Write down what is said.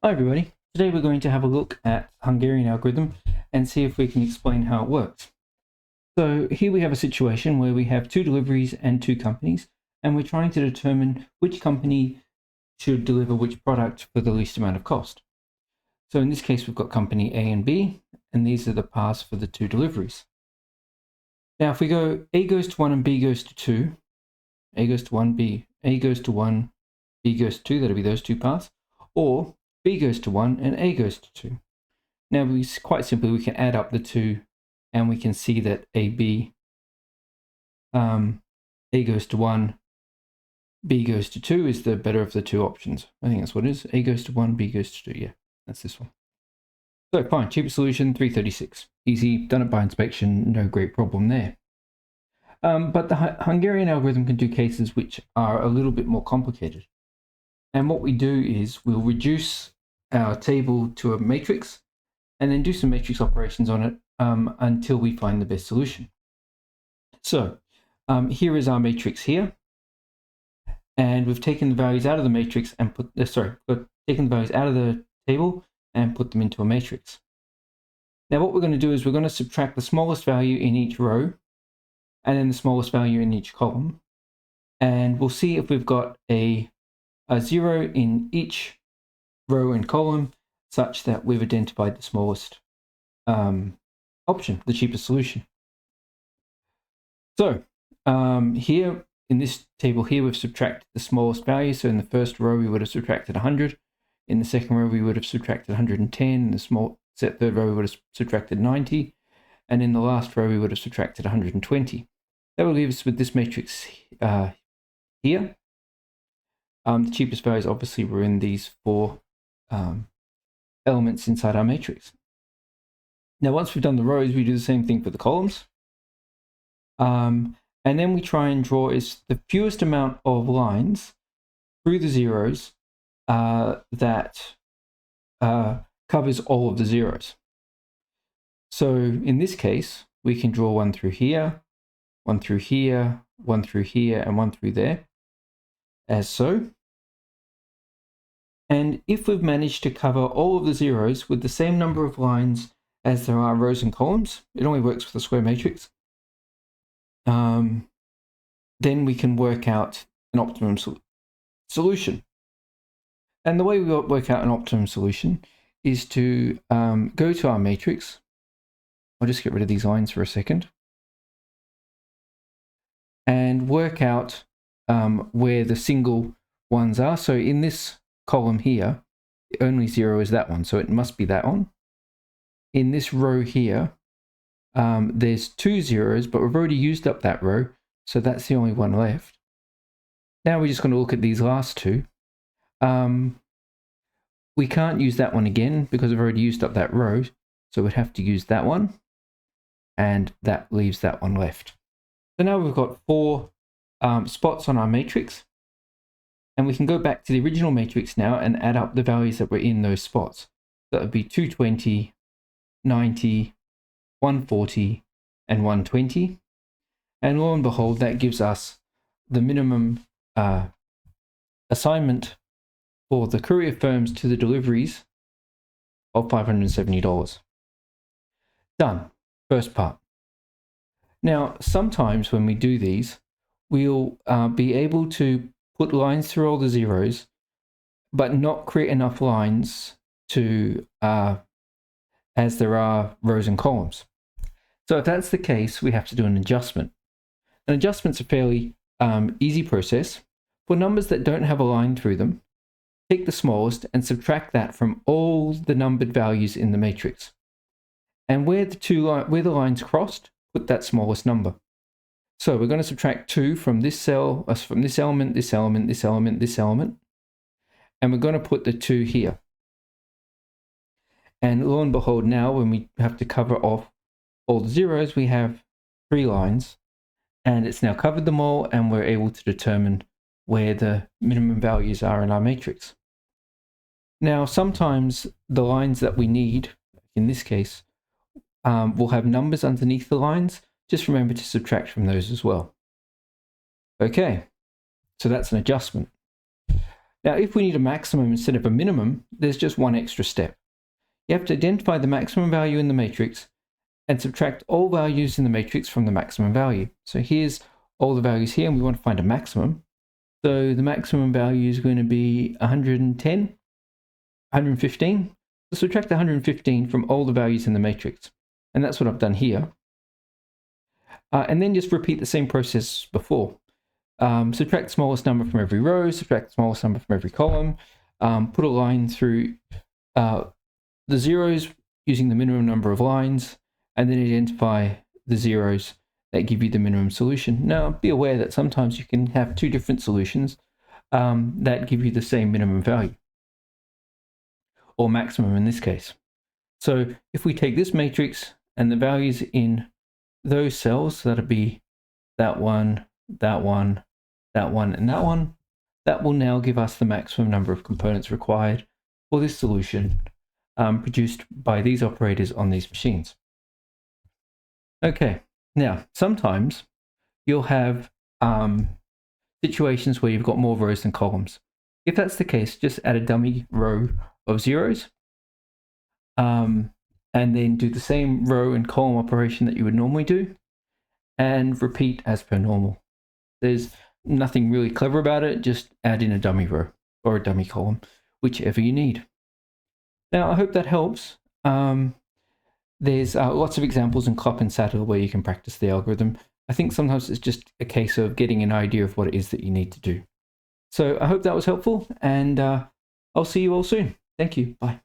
Hi everybody, today we're going to have a look at Hungarian algorithm and see if we can explain how it works. So here we have a situation where we have two deliveries and two companies, and we're trying to determine which company should deliver which product for the least amount of cost. So in this case we've got company A and B, and these are the paths for the two deliveries. Now if we go A goes to 1 and B goes to 2, A goes to 1, A goes to 1, B goes to 2, that'll be those two paths, or B goes to 1 and A goes to 2. Now, quite simply, we can add up the two and we can see that A goes to 1, B goes to 2 is the better of the two options. I think that's what it is. A goes to 1, B goes to 2. Yeah, that's this one. So fine, cheapest solution, 336. Easy, done it by inspection, no great problem there. But the Hungarian algorithm can do cases which are a little bit more complicated. And what we do is we'll reduce our table to a matrix and then do some matrix operations on it until we find the best solution. So here is our matrix here. And we've taken the values out of the matrix and we've taken the values out of the table and put them into a matrix. Now what we're going to do is we're going to subtract the smallest value in each row and then the smallest value in each column. And we'll see if we've got a 0 in each row and column such that we've identified the smallest option, the cheapest solution. So here in this table here, we've subtracted the smallest value. So in the first row, we would have subtracted 100. In the second row, we would have subtracted 110. In the third row, we would have subtracted 90. And in the last row, we would have subtracted 120. That will leave us with this matrix here. The cheapest values obviously were in these four elements inside our matrix. Now, once we've done the rows, we do the same thing for the columns. And then we try and draw is the fewest amount of lines through the zeros that covers all of the zeros. So in this case, we can draw one through here, one through here, one through here, and one through there, as so. And if we've managed to cover all of the zeros with the same number of lines as there are rows and columns, it only works for the square matrix, then we can work out an optimum solution. And the way we work out an optimum solution is to go to our matrix. I'll just get rid of these lines for a second. And work out where the single ones are. So in this column here, the only 0 is that one, so it must be that one. In this row here, there's 2 zeros, but we've already used up that row, so that's the only one left. Now we're just going to look at these last two. We can't use that one again because we've already used up that row, so we'd have to use that one, and that leaves that one left. So now we've got 4 spots on our matrix, and we can go back to the original matrix now and add up the values that were in those spots. That would be 220, 90, 140, and 120. And lo and behold, that gives us the minimum assignment for the courier firms to the deliveries of $570. Done. First part. Now, sometimes when we do these, we'll be able to put lines through all the zeros, but not create enough lines to as there are rows and columns. So if that's the case, we have to do an adjustment. An adjustment's a fairly easy process. For numbers that don't have a line through them, take the smallest and subtract that from all the numbered values in the matrix. And where the lines crossed, put that smallest number. So we're going to subtract 2 from this cell, from this element, this element, this element, this element. And we're going to put the 2 here. And lo and behold, now when we have to cover off all the zeros, we have 3 lines. And it's now covered them all, and we're able to determine where the minimum values are in our matrix. Now, sometimes the lines that we need, in this case, will have numbers underneath the lines. Just remember to subtract from those as well. Okay, so that's an adjustment. Now, if we need a maximum instead of a minimum, there's just one extra step. You have to identify the maximum value in the matrix and subtract all values in the matrix from the maximum value. So here's all the values here, and we want to find a maximum. So the maximum value is going to be 110, 115. So subtract 115 from all the values in the matrix. And that's what I've done here. And then just repeat the same process before. Subtract the smallest number from every row, subtract the smallest number from every column, put a line through the zeros using the minimum number of lines, and then identify the zeros that give you the minimum solution. Now, be aware that sometimes you can have two different solutions that give you the same minimum value, or maximum in this case. So if we take this matrix and the values in those cells, that'll be that one, that one, that one, and that one, that will now give us the maximum number of components required for this solution produced by these operators on these machines. Okay, now sometimes you'll have situations where you've got more rows than columns. If that's the case, just add a dummy row of zeros and then do the same row and column operation that you would normally do and repeat as per normal. There's nothing really clever about it, just add in a dummy row or a dummy column, whichever you need. Now, I hope that helps. There's lots of examples in CLOP and SATL where you can practice the algorithm. I think sometimes it's just a case of getting an idea of what it is that you need to do. So I hope that was helpful, and I'll see you all soon. Thank you. Bye.